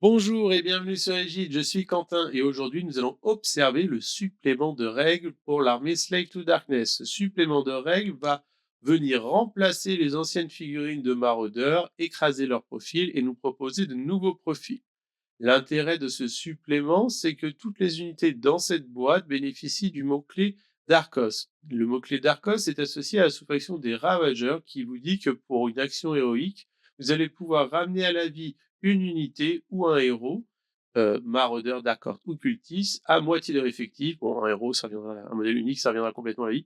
Bonjour et bienvenue sur Egid, je suis Quentin et aujourd'hui nous allons observer le supplément de règles pour l'armée Slave to Darkness. Ce supplément de règles va venir remplacer les anciennes figurines de maraudeurs, écraser leur profil et nous proposer de nouveaux profils. L'intérêt de ce supplément, c'est que toutes les unités dans cette boîte bénéficient du mot-clé Darkos. Le mot-clé Darkos est associé à la sous-faction des Ravageurs qui vous dit que pour une action héroïque, vous allez pouvoir ramener à la vie une unité ou un héros, maraudeur, d'accord, ou cultiste, à moitié de leur effectif. Bon, un héros, ça reviendra, un modèle unique, ça reviendra complètement à la vie.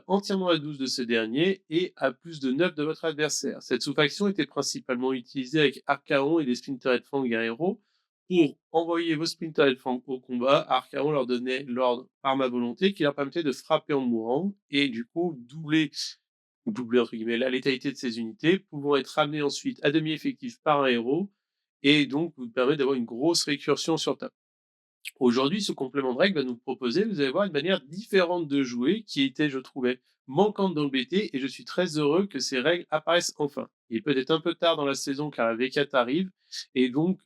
Entièrement à 12 de ce dernier et à plus de 9 de votre adversaire. Cette sous-faction était principalement utilisée avec Archaon et des Splintered Fang guerreros. Pour envoyer vos Splintered Fang au combat, Archaon leur donnait l'ordre par ma volonté qui leur permettait de frapper en mourant et du coup doubler entre guillemets la létalité de ces unités, pouvant être ramenées ensuite à demi-effectif par un héros et donc vous permet d'avoir une grosse récursion sur table. Aujourd'hui, ce complément de règles va nous proposer, vous allez voir, une manière différente de jouer qui était, je trouvais, manquante dans le BT et je suis très heureux que ces règles apparaissent enfin. Il est peut-être un peu tard dans la saison car la V4 arrive et donc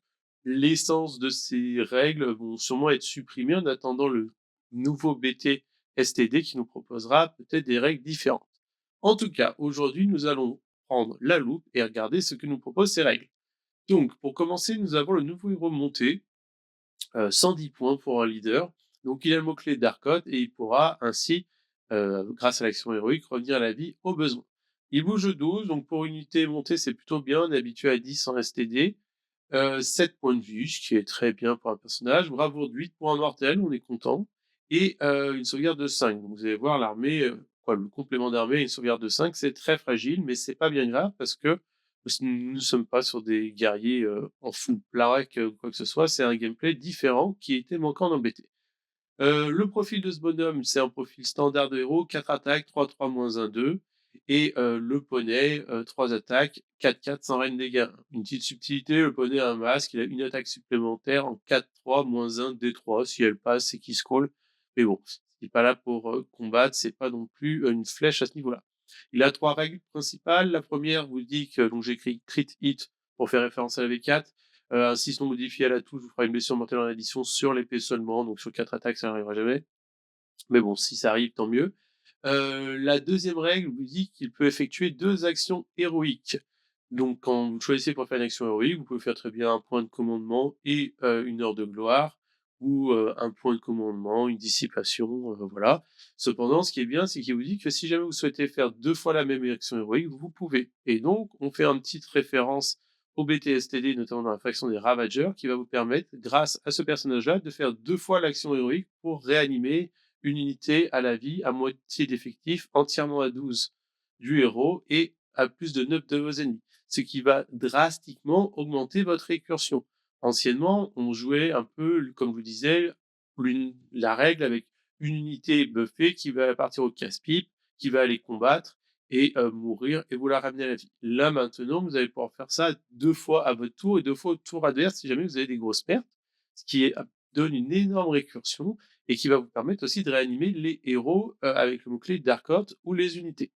l'essence de ces règles vont sûrement être supprimées en attendant le nouveau BT STD qui nous proposera peut-être des règles différentes. En tout cas, aujourd'hui, nous allons prendre la loupe et regarder ce que nous proposent ces règles. Donc, pour commencer, nous avons le nouveau héros monté 110 points pour un leader. Donc il a le mot-clé Darkot et il pourra ainsi, grâce à l'action héroïque, revenir à la vie au besoin. Il bouge 12, donc pour une unité montée, c'est plutôt bien, on est habitué à 10 en STD. 7 points de vue, ce qui est très bien pour un personnage. Bravoure de 8 pour un mortel, on est content. Et une sauvegarde de 5. Donc vous allez voir l'armée, le complément d'armée, une sauvegarde de 5, c'est très fragile, mais c'est pas bien grave parce que nous ne sommes pas sur des guerriers en full plaque ou quoi que ce soit. C'est un gameplay différent qui était manquant dans BT. Le profil de ce bonhomme, c'est un profil standard de héros, 4 attaques, 3-3 -1-2 et le poney, 3 attaques, 4-4 sans reine dégâts. Une petite subtilité, le poney a un masque, il a une attaque supplémentaire en 4-3 -1 D3. Si elle passe, c'est qu'il scroll. Mais bon, il est pas là pour combattre, c'est pas non plus une flèche à ce niveau-là. Il a 3 règles principales. La première vous dit que, donc j'écris crit hit pour faire référence à la V4. Un 6 non modifié à la touche vous fera une blessure mortelle en addition sur l'épée seulement, donc sur 4 attaques, ça n'arrivera jamais. Mais bon, si ça arrive, tant mieux. La deuxième règle vous dit qu'il peut effectuer 2 actions héroïques. Donc quand vous choisissez pour faire une action héroïque, vous pouvez faire très bien un point de commandement et une heure de gloire ou un point de commandement, une dissipation, voilà. Cependant, ce qui est bien, c'est qu'il vous dit que si jamais vous souhaitez faire 2 fois la même action héroïque, vous pouvez. Et donc, on fait une petite référence au BTSTD, notamment dans la faction des Ravageurs, qui va vous permettre, grâce à ce personnage-là, de faire 2 fois l'action héroïque pour réanimer une unité à la vie, à moitié d'effectif, entièrement à 12 du héros et à plus de 9 de vos ennemis. Ce qui va drastiquement augmenter votre récursion. Anciennement, on jouait un peu, comme je vous disais, la règle avec une unité buffée qui va partir au casse-pipe, qui va aller combattre et mourir et vous la ramener à la vie. Là, maintenant, vous allez pouvoir faire ça 2 fois à votre tour et 2 fois au tour adverse si jamais vous avez des grosses pertes, ce qui donne une énorme récursion et qui va vous permettre aussi de réanimer les héros avec le mot-clé Darkot ou les unités.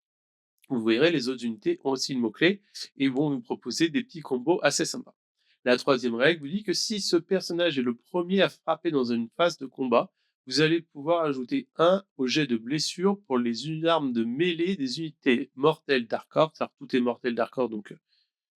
Vous verrez, les autres unités ont aussi le mot-clé et vont nous proposer des petits combos assez sympas. La troisième règle vous dit que si ce personnage est le premier à frapper dans une phase de combat, vous allez pouvoir ajouter 1 au jet de blessure pour les armes de mêlée des unités mortelles Darkor. Tout est mortel Darkor, donc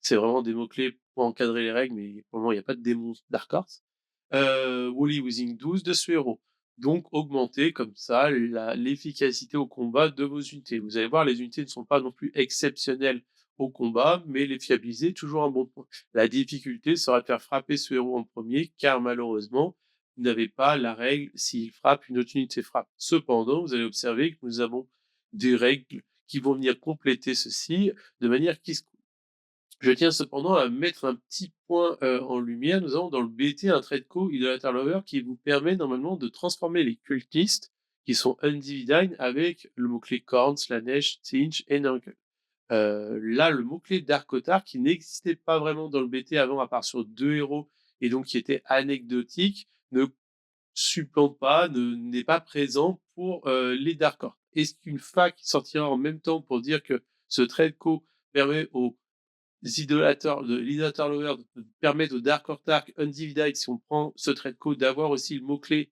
c'est vraiment des mots-clés pour encadrer les règles, mais pour le moment, il n'y a pas de démons Dark Horse. Wally Wizing 12 de ce héros. Donc, augmenter comme ça l'efficacité au combat de vos unités. Vous allez voir, les unités ne sont pas non plus exceptionnelles au combat, mais les fiabiliser, toujours un bon point. La difficulté sera de faire frapper ce héros en premier, car malheureusement, vous n'avez pas la règle s'il frappe, une autre unité frappe. Cependant, vous allez observer que nous avons des règles qui vont venir compléter ceci de manière qui se je tiens cependant à mettre un petit point, en lumière. Nous avons dans le BT un trait de co Idolater Lover qui vous permet normalement de transformer les cultistes qui sont Undivine avec le mot-clé Korn, Slanesh, Tzeentch et Nurgle. Là, le mot-clé Dark Otar qui n'existait pas vraiment dans le BT avant à part sur 2 héros et donc qui était anecdotique, ne supplante pas, n'est pas présent pour, les Dark Orcs. Est-ce qu'une fac sortira en même temps pour dire que ce trait de co permet aux l'idolateur lower permettent au Dark Orc Undivided, si on prend ce trait de code, d'avoir aussi le mot-clé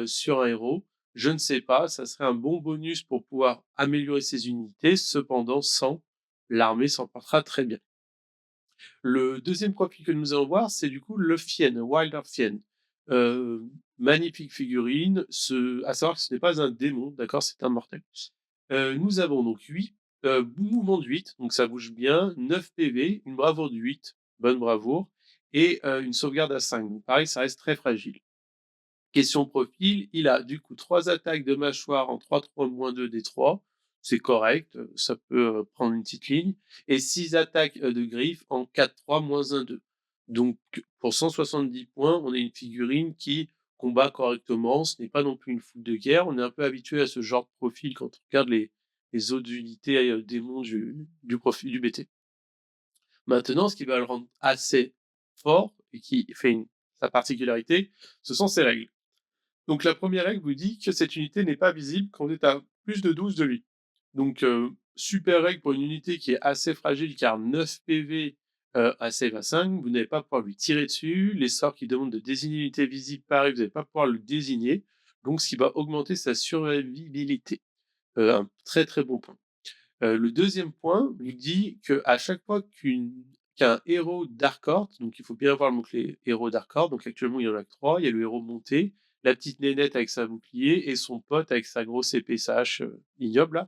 sur un héros. Je ne sais pas, ça serait un bon bonus pour pouvoir améliorer ses unités. Cependant, sans, l'armée s'en portera très bien. Le deuxième profil que nous allons voir, c'est du coup le Fien, Wilder Fien. Magnifique figurine, à savoir que ce n'est pas un démon, d'accord, c'est un mortel. Nous avons donc 8 mouvements de 8, donc ça bouge bien, 9 PV, une bravoure de 8, bonne bravoure, et une sauvegarde à 5. Donc pareil, ça reste très fragile. Question profil, il a du coup 3 attaques de mâchoire en 3-3 -2 D3, c'est correct, ça peut prendre une petite ligne, et 6 attaques de griffes en 4-3 -1-2. Donc pour 170 points, on a une figurine qui combat correctement, ce n'est pas non plus une foule de guerre, on est un peu habitué à ce genre de profil quand on regarde les autres unités démons du profil du BT. Maintenant, ce qui va le rendre assez fort et qui fait sa particularité, ce sont ses règles. Donc la première règle vous dit que cette unité n'est pas visible quand on est à plus de 12 de lui. Donc super règle pour une unité qui est assez fragile car 9 PV à save à 5, vous n'allez pas pouvoir lui tirer dessus. Les sorts qui demandent de désigner une unité visible, pareil, vous n'allez pas pouvoir le désigner. Donc ce qui va augmenter sa survivabilité. Un très très bon point. Le deuxième point vous dit qu'à chaque fois qu'un héros Dark donc il faut bien avoir le mot-clé héros Dark donc actuellement il y en a que 3, il y a le héros monté, la petite nénette avec sa bouclier et son pote avec sa grosse épée, sa hache ignoble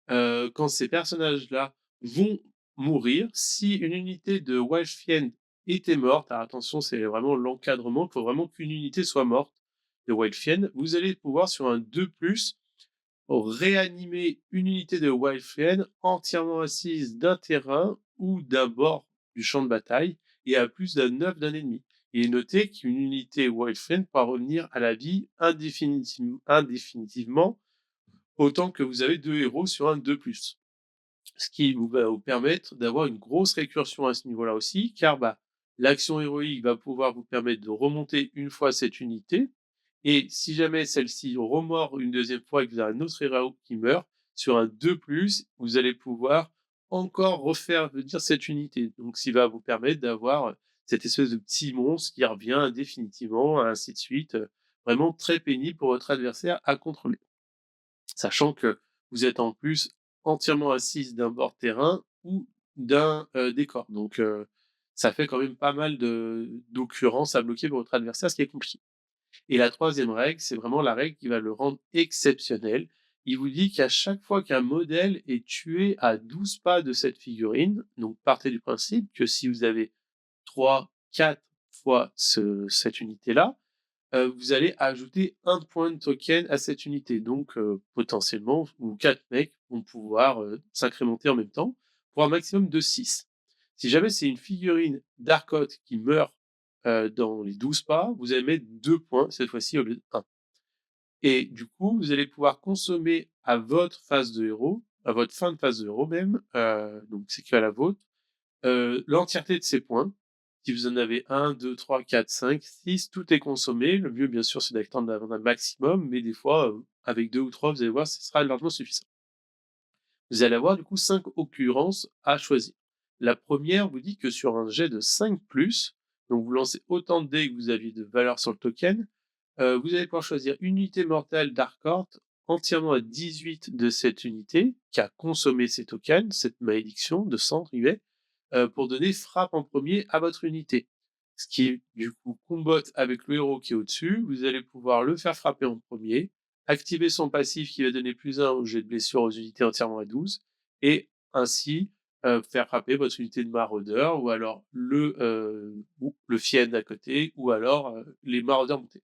là. Quand ces personnages-là vont mourir, si une unité de Wildfiend était morte, alors attention, c'est vraiment l'encadrement, il faut vraiment qu'une unité soit morte de Wildfiend, vous allez pouvoir sur un 2+, réanimer une unité de Wildfiend entièrement assise d'un terrain ou d'un bord du champ de bataille et à plus d'un 9 d'un ennemi. Il est noté qu'une unité Wildfiend pourra revenir à la vie indéfinitivement autant que vous avez 2 héros sur un 2+. Ce qui va vous permettre d'avoir une grosse récursion à ce niveau-là aussi, car l'action héroïque va pouvoir vous permettre de remonter une fois cette unité, et si jamais celle-ci remord une deuxième fois et que vous avez un autre héros qui meurt, sur un 2+, vous allez pouvoir encore refaire venir cette unité. Donc, ce qui va vous permettre d'avoir cette espèce de petit monstre qui revient définitivement, ainsi de suite. Vraiment très pénible pour votre adversaire à contrôler. Sachant que vous êtes en plus entièrement assise d'un bord terrain ou d'un décor. Donc, ça fait quand même pas mal d'occurrences à bloquer pour votre adversaire, ce qui est compliqué. Et la troisième règle, c'est vraiment la règle qui va le rendre exceptionnel. Il vous dit qu'à chaque fois qu'un modèle est tué à 12 pas de cette figurine, donc partez du principe que si vous avez 3-4 fois cette unité-là, vous allez ajouter 1 point de token à cette unité. Donc potentiellement, ou 4 mecs vont pouvoir s'incrémenter en même temps pour un maximum de 6. Si jamais c'est une figurine Darkot qui meurt dans les 12 pas, vous allez mettre 2 points cette fois-ci au lieu de 1. Et du coup, vous allez pouvoir consommer à votre phase de héros, à votre fin de phase de héros même, donc c'est que à la vôtre, l'entièreté de ces points. Si vous en avez 1, 2, 3, 4, 5, 6, tout est consommé. Le mieux, bien sûr, c'est d'attendre d'avoir un maximum, mais des fois, avec 2 ou 3, vous allez voir, ce sera largement suffisant. Vous allez avoir du coup 5 occurrences à choisir. La première vous dit que sur un jet de 5+, donc vous lancez autant de dés que vous aviez de valeur sur le token, vous allez pouvoir choisir une unité mortelle d'Arkort entièrement à 18 de cette unité qui a consommé ces tokens, cette malédiction de sang, pour donner frappe en premier à votre unité. Ce qui, du coup, combotte avec le héros qui est au-dessus. Vous allez pouvoir le faire frapper en premier, activer son passif qui va donner +1 au jet de blessure aux unités entièrement à 12, et ainsi faire frapper votre unité de maraudeur, ou alors le fiend à côté, ou alors les maraudeurs montés.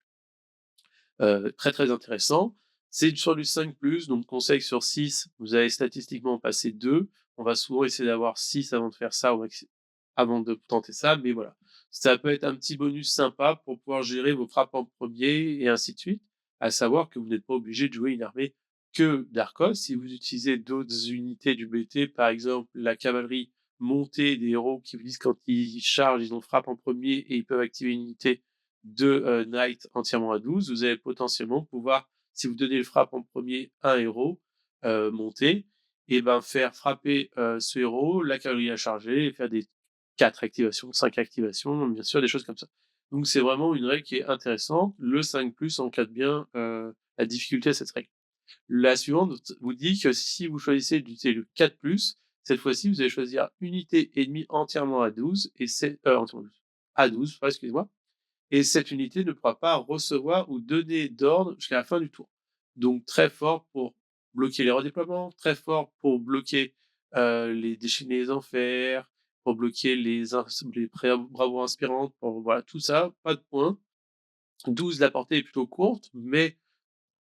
Très, très intéressant. C'est sur du 5+, donc conseil sur 6, vous allez statistiquement passer 2. On va souvent essayer d'avoir 6 avant de faire ça, avant de tenter ça, mais voilà. Ça peut être un petit bonus sympa pour pouvoir gérer vos frappes en premier et ainsi de suite. À savoir que vous n'êtes pas obligé de jouer une armée que d'Arcos. Si vous utilisez d'autres unités du BT, par exemple la cavalerie montée, des héros qui vous disent quand ils chargent, ils ont frappe en premier et ils peuvent activer une unité de Knight entièrement à 12, vous allez potentiellement pouvoir, si vous donnez le frappe en premier, un héros monté, et ben, faire frapper, ce héros, la cavalerie à charger et faire des 4 activations, 5 activations, bien sûr, des choses comme ça. Donc c'est vraiment une règle qui est intéressante. Le 5+ encadre bien, la difficulté de cette règle. La suivante vous dit que si vous choisissez d'utiliser le 4+, cette fois-ci, vous allez choisir unité ennemie entièrement à 12 et c'est entièrement à 12, pardon, excusez-moi, et cette unité ne pourra pas recevoir ou donner d'ordre jusqu'à la fin du tour. Donc très fort pour bloquer les redéploiements, très fort pour bloquer, les déchaînés des enfers, pour bloquer les bravoures inspirantes, pour voilà tout ça, pas de points. 12, la portée est plutôt courte, mais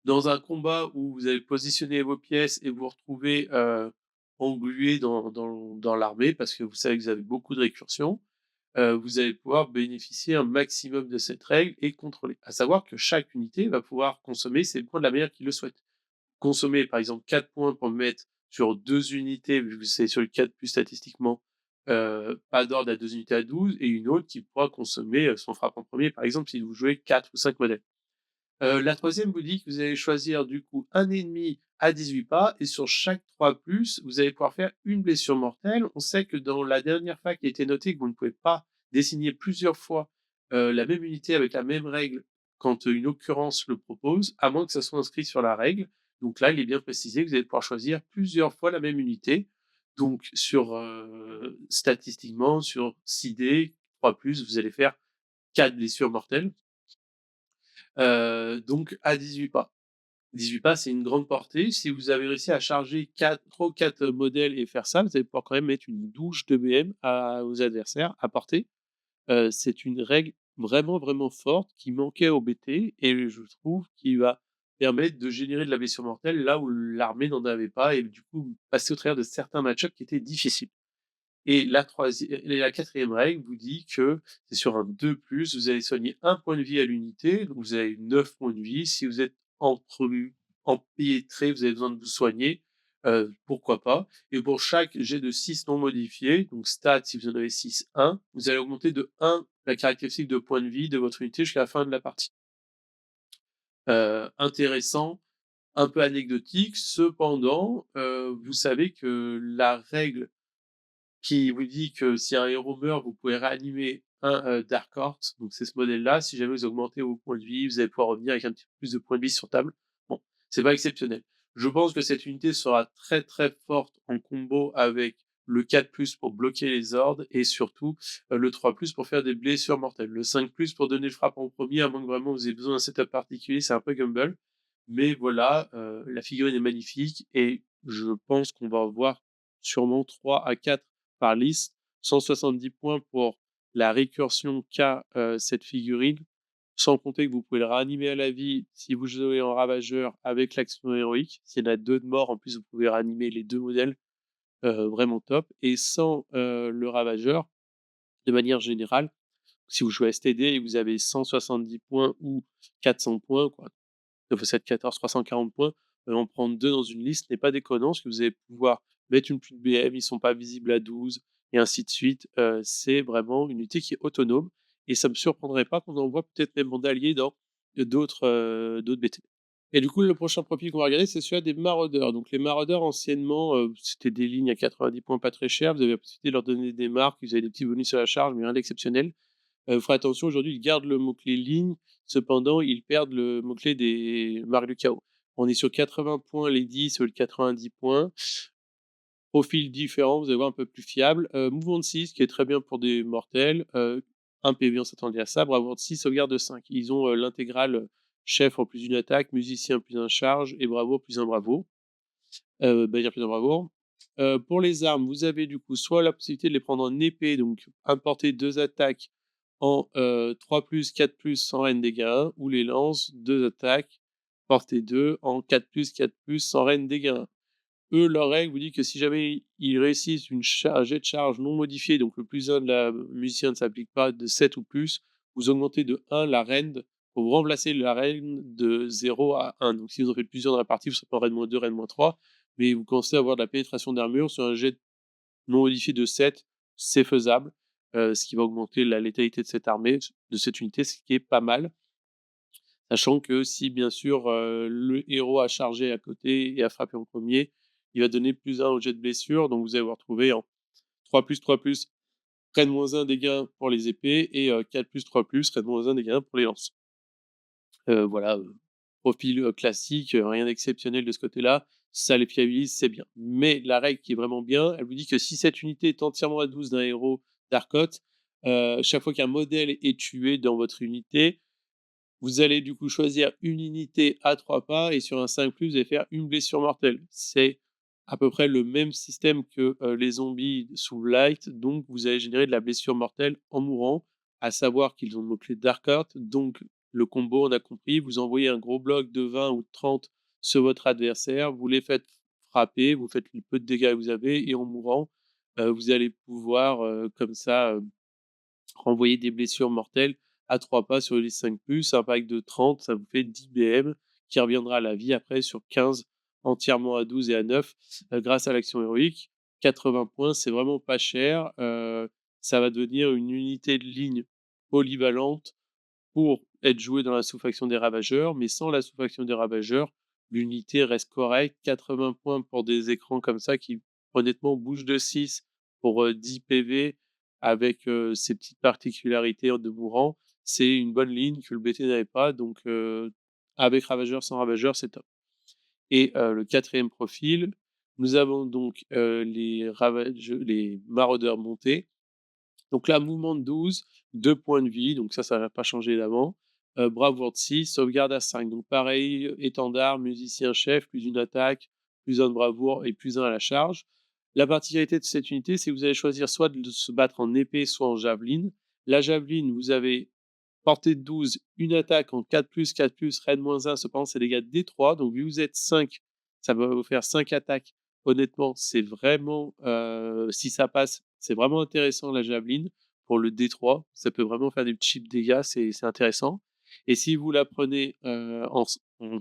dans un combat où vous allez positionner vos pièces et vous retrouvez, englué dans l'armée parce que vous savez que vous avez beaucoup de récursions, vous allez pouvoir bénéficier un maximum de cette règle et contrôler. À savoir que chaque unité va pouvoir consommer ses points de la manière qu'il le souhaite. Consommer par exemple 4 points pour mettre sur 2 unités, vu que c'est sur le 4+ statistiquement, pas d'ordre à 2 unités à 12 et une autre qui pourra consommer, son frappe en premier par exemple si vous jouez 4 ou 5 modèles. La troisième vous dit que vous allez choisir du coup un ennemi à 18 pas et sur chaque 3+, vous allez pouvoir faire une blessure mortelle. On sait que dans la dernière fac, il a été noté que vous ne pouvez pas désigner plusieurs fois, la même unité avec la même règle quand, une occurrence le propose, à moins que ça soit inscrit sur la règle. Donc là, il est bien précisé que vous allez pouvoir choisir plusieurs fois la même unité. Donc sur, statistiquement, sur 6 dés, 3+, vous allez faire 4 blessures mortelles. Donc à 18 pas. 18 pas, c'est une grande portée. Si vous avez réussi à charger 3 ou 4 modèles et faire ça, vous allez pouvoir quand même mettre une douche de BM aux adversaires à portée. C'est une règle vraiment, vraiment forte qui manquait au BT et je trouve qui va permettre de générer de la blessure mortelle là où l'armée n'en avait pas et du coup passer au travers de certains match-ups qui étaient difficiles. Et la quatrième règle vous dit que c'est sur un 2+, vous allez soigner 1 point de vie à l'unité, donc vous avez 9 points de vie. Si vous êtes empêtré, vous avez besoin de vous soigner, pourquoi pas. Et pour chaque jet de 6 non modifié, donc stats, si vous en avez 6, 1, vous allez augmenter de 1 la caractéristique de points de vie de votre unité jusqu'à la fin de la partie. Intéressant, un peu anecdotique, cependant, vous savez que la règle qui vous dit que si un héros meurt, vous pouvez réanimer un, Dark Horse, donc c'est ce modèle-là. Si jamais vous augmentez vos points de vie, vous allez pouvoir revenir avec un petit peu plus de points de vie sur table. Bon, c'est pas exceptionnel. Je pense que cette unité sera très, très forte en combo avec le 4+ pour bloquer les hordes et surtout, le 3+ pour faire des blessures mortelles. Le 5+ pour donner le frappe en premier, à moins que vraiment vous ayez besoin d'un setup particulier, c'est un peu Gumball. Mais voilà, la figurine est magnifique et je pense qu'on va voir sûrement 3 à 4 par liste, 170 points pour la récursion qu'a, cette figurine, sans compter que vous pouvez le réanimer à la vie si vous jouez en ravageur avec l'action héroïque. S'il y en a 2 de mort, en plus, vous pouvez réanimer les 2 modèles, vraiment top et sans, le ravageur, de manière générale, si vous jouez STD et que vous avez 170 points ou 400 points, quoi, 9 x 7, 14, 340 points, en prendre 2 dans une liste n'est pas déconnant, parce que vous allez pouvoir mettre une pluie de BM, ils sont pas visibles à 12 et ainsi de suite. C'est vraiment une unité qui est autonome et ça me surprendrait pas qu'on en voit peut-être même en allié dans d'autres BT. Et du coup, le prochain profil qu'on va regarder, c'est celui-là des maraudeurs. Donc les maraudeurs, anciennement, c'était des lignes à 90 points pas très chères. Vous avez la possibilité de leur donner des marques, vous avez des petits bonus à la charge, mais rien d'exceptionnel. Faut attention, aujourd'hui, ils gardent le mot-clé ligne, cependant, ils perdent le mot-clé des marques du chaos. On est sur 80 points les 10 ou les 90 points. Profil différent, vous allez voir un peu plus fiable. Mouvement de 6 qui est très bien pour des mortels, 1 PV, on s'attendait à ça. Bravoure de 6, sauvegarde de 5. Ils ont, l'intégrale, chef en plus d'une attaque, musicien plus un charge et bravoure plus un bravoure. Dire plus un bravoure. Pour les armes, vous avez du coup soit la possibilité de les prendre en épée, donc importer 2 attaques en, 3+, 4+, sans reine dégâts 1 ou les lances, 2 attaques, portée 2 en 4+, 4+, sans reine dégâts 1. Eux, leur règle vous dit que si jamais ils réussissent un jet de charge non modifié, donc le +1 de la musicien ne s'applique pas, de 7 ou plus, vous augmentez de 1 la reine pour vous remplacer la reine de 0 à 1. Donc si vous en faites plusieurs dans la partie, vous serez pas en reine -2, reine -3, mais vous commencez à avoir de la pénétration d'armure sur un jet non modifié de 7, c'est faisable, ce qui va augmenter la létalité de cette armée, de cette unité, ce qui est pas mal. Sachant que si bien sûr, le héros a chargé à côté et a frappé en premier, il va donner +1 au jet de blessure, donc vous allez vous retrouver en 3+3+, Ren -1 dégâts pour les épées et 4+3+, Ren -1 dégâts pour les lances. Voilà, profil, classique, rien d'exceptionnel de ce côté-là. Ça les fiabilise, c'est bien. Mais la règle qui est vraiment bien, elle vous dit que si cette unité est entièrement à 12 d'un héros d'Arcote, chaque fois qu'un modèle est tué dans votre unité, vous allez du coup choisir une unité à 3 pas et sur un 5+, vous allez faire une blessure mortelle. C'est à peu près le même système que, les zombies sous Light, donc vous allez générer de la blessure mortelle en mourant. À savoir qu'ils ont le mot-clé Darkheart, donc le combo, on a compris, vous envoyez un gros bloc de 20 ou de 30 sur votre adversaire, vous les faites frapper, vous faites le peu de dégâts que vous avez et en mourant, vous allez pouvoir, comme ça, renvoyer des blessures mortelles à 3 pas sur les 5+, un pack de 30, ça vous fait 10 BM qui reviendra à la vie après sur 15 entièrement à 12 et à 9 grâce à l'action héroïque. 80 points, c'est vraiment pas cher. Ça va devenir une unité de ligne polyvalente pour être jouée dans la sous-faction des ravageurs, mais sans la sous-faction des ravageurs, l'unité reste correcte. 80 points pour des écrans comme ça qui, honnêtement, bougent de 6 pour 10 PV avec ces petites particularités de mourant. C'est une bonne ligne que le BT n'avait pas, donc avec ravageur, sans ravageur, c'est top. Et le quatrième profil, nous avons donc les maraudeurs montés. Donc là, mouvement de 12, 2 points de vie, donc ça va pas changer d'avant. Bravoure de 6, sauvegarde à 5. Donc pareil, étendard, musicien-chef, plus une attaque, plus un de bravoure et plus un à la charge. La particularité de cette unité, c'est que vous allez choisir soit de se battre en épée, soit en javeline. La javeline, vous avez portée de 12, une attaque en 4+, 4+, raid -1, cependant c'est dégâts de D3, donc vu que vous êtes 5, ça va vous faire 5 attaques. Honnêtement, c'est vraiment, si ça passe, c'est vraiment intéressant la javeline pour le D3. Ça peut vraiment faire des cheap dégâts, c'est intéressant. Et si vous la prenez, en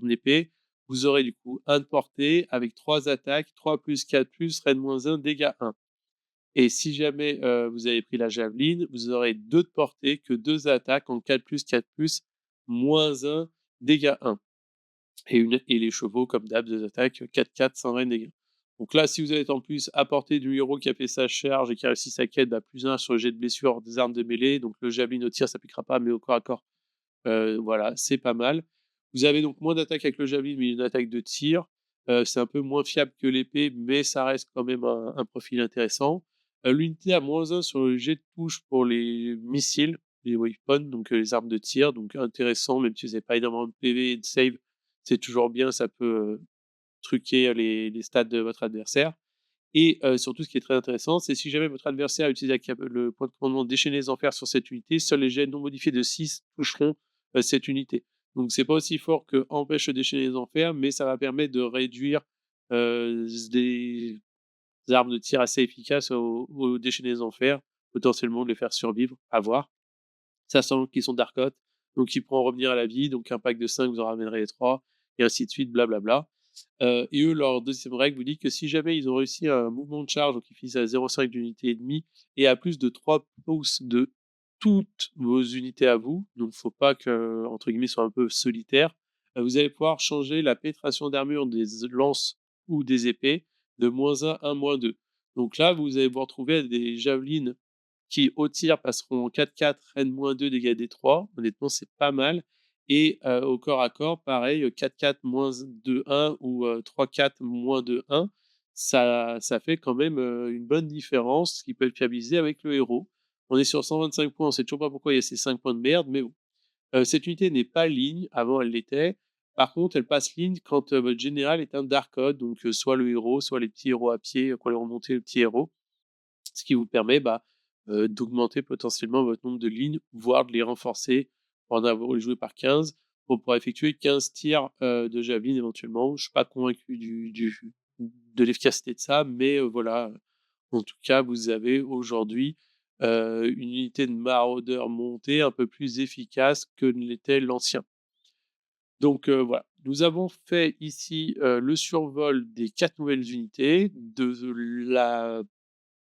épée, vous aurez du coup 1 de portée avec 3 attaques, 3+, 4+, raid -1, dégâts 1. Et si jamais, vous avez pris la javeline, vous aurez 2 de portée, que 2 attaques en 4+, 4+, -1, dégâts 1. Et les chevaux, comme d'hab, 2 attaques, 4-4 sans rien de dégâts. Donc là, si vous êtes en plus à portée du héros qui a fait sa charge et qui a réussi sa quête, bah, +1 sur le jet de blessure des armes de mêlée, donc le javelin au tir, ça piquera pas, mais au corps à corps, voilà, c'est pas mal. Vous avez donc moins d'attaques avec le javelin, mais une attaque de tir. C'est un peu moins fiable que l'épée, mais ça reste quand même un profil intéressant. L'unité a -1 sur le jet de touche pour les missiles, les weapons, donc les armes de tir, donc intéressant, même si vous avez pas énormément de PV et de save, c'est toujours bien, ça peut, truquer les stats de votre adversaire. Et surtout, ce qui est très intéressant, c'est si jamais votre adversaire utilise le point de commandement déchaîner les enfers sur cette unité, seuls les jets non modifiés de 6 toucheront cette unité. Donc c'est pas aussi fort que empêche déchaîner les enfers, mais ça va permettre de réduire des armes de tir assez efficaces au déchaîner les enfers, potentiellement de les faire survivre, à voir. Sachant qu'ils sont Darkot, donc ils pourront revenir à la vie, donc un pack de 5 vous en ramènerez les 3, et ainsi de suite, blablabla. Et eux, leur deuxième règle vous dit que si jamais ils ont réussi un mouvement de charge, donc ils finissent à 0,5 d'unité et demie, et à plus de 3 pouces de toutes vos unités à vous, donc faut pas que, entre guillemets, «soit un peu solitaire», vous allez pouvoir changer la pénétration d'armure des lances ou des épées de -1 à -2. Donc là, vous allez vous retrouver à des javelines qui, au tir, passeront en 4-4, Rennes -2, dégâts des 3. Honnêtement, c'est pas mal. Et au corps à corps, pareil, 4-4, -2-1 ou 3-4, -2-1. Ça fait quand même une bonne différence qui peut être fiabilisée avec le héros. On est sur 125 points, on sait toujours pas pourquoi il y a ces 5 points de merde, mais bon. Cette unité n'est pas ligne, avant elle l'était. Par contre, elle passe ligne quand votre général est un Dark Code, donc soit le héros, soit les petits héros à pied, pour les remonter le petit héros. Ce qui vous permet, bah, d'augmenter potentiellement votre nombre de lignes, voire de les renforcer pour en avoir les jouer par 15 pour pouvoir effectuer 15 tirs, de javelin éventuellement. Je suis pas convaincu de l'efficacité de ça, mais voilà, en tout cas, vous avez aujourd'hui, une unité de maraudeur montée un peu plus efficace que ne l'était l'ancien. Donc voilà, nous avons fait ici, le survol des 4 nouvelles unités, de la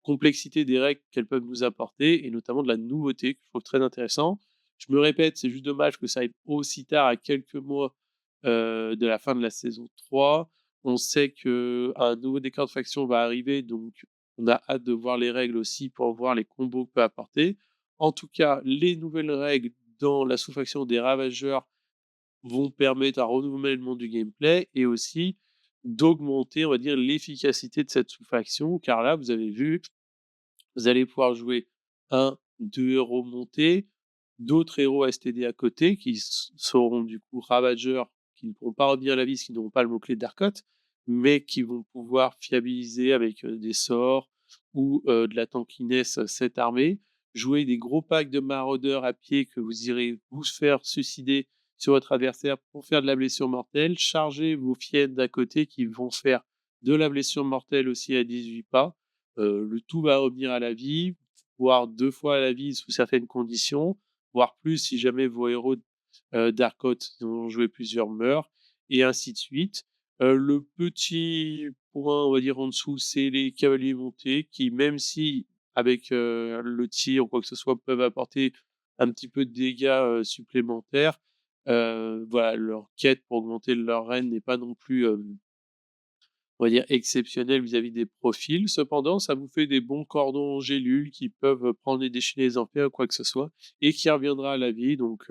complexité des règles qu'elles peuvent nous apporter et notamment de la nouveauté que je trouve très intéressant. Je me répète, c'est juste dommage que ça arrive aussi tard, à quelques mois, de la fin de la saison 3. On sait qu'un nouveau décor de faction va arriver, donc on a hâte de voir les règles aussi pour voir les combos que peut apporter. En tout cas, les nouvelles règles dans la sous-faction des ravageurs vont permettre un renouvellement du gameplay et aussi d'augmenter, on va dire, l'efficacité de cette sous-faction. Car là, vous avez vu, vous allez pouvoir jouer un, 2 héros montés, d'autres héros STD à côté qui seront du coup ravageurs, qui ne pourront pas revenir à la vie, parce qu'ils n'auront pas le mot-clé Darkot, mais qui vont pouvoir fiabiliser avec des sorts ou de la tankiness cette armée. Jouer des gros packs de maraudeurs à pied que vous irez vous faire suicider sur votre adversaire pour faire de la blessure mortelle. Charger vos fiennes d'à côté qui vont faire de la blessure mortelle aussi à 18 pas. Le tout va revenir à la vie, voire 2 fois à la vie sous certaines conditions, voire plus si jamais vos héros, d'Arcot dont ont joué plusieurs meurent et ainsi de suite. Le petit point, on va dire, en dessous, c'est les cavaliers montés qui, même si avec, le tir ou quoi que ce soit, peuvent apporter un petit peu de dégâts, supplémentaires, voilà, leur quête pour augmenter leur renne n'est pas non plus, on va dire exceptionnel vis-à-vis des profils. Cependant, ça vous fait des bons cordons gélules qui peuvent prendre et déchaîner les enfers ou quoi que ce soit et qui reviendra à la vie. Donc,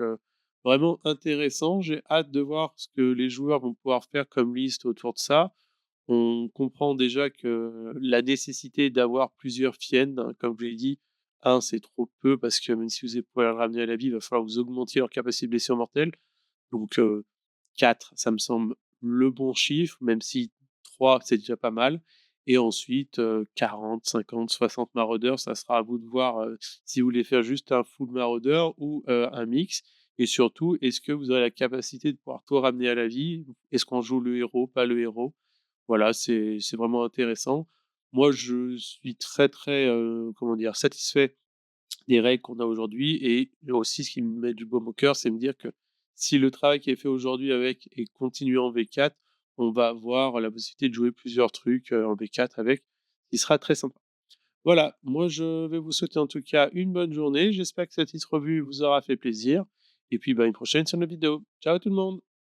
vraiment intéressant. J'ai hâte de voir ce que les joueurs vont pouvoir faire comme liste autour de ça. On comprend déjà que la nécessité d'avoir plusieurs fiennes, hein, comme je l'ai dit, un c'est trop peu parce que même si vous pouvez le ramener à la vie, il va falloir que vous augmentiez leur capacité de blessure mortelle. Donc, 4, ça me semble le bon chiffre, même si 3 c'est déjà pas mal et ensuite, 40, 50, 60 maraudeurs, ça sera à vous de voir, si vous voulez faire juste un full maraudeur ou, un mix et surtout, est-ce que vous aurez la capacité de pouvoir tout ramener à la vie? Est-ce qu'on joue le héros, pas le héros? Voilà, c'est vraiment intéressant. Moi, je suis très, très, comment dire? Satisfait des règles qu'on a aujourd'hui et aussi ce qui me met du baume au cœur, c'est me dire que si le travail qui est fait aujourd'hui avec est continué en V4, on va avoir la possibilité de jouer plusieurs trucs, en V4 avec, ce qui sera très sympa. Voilà, moi je vais vous souhaiter en tout cas une bonne journée. J'espère que cette petite revue vous aura fait plaisir et puis, bah, à une prochaine sur nos vidéos. Ciao tout le monde!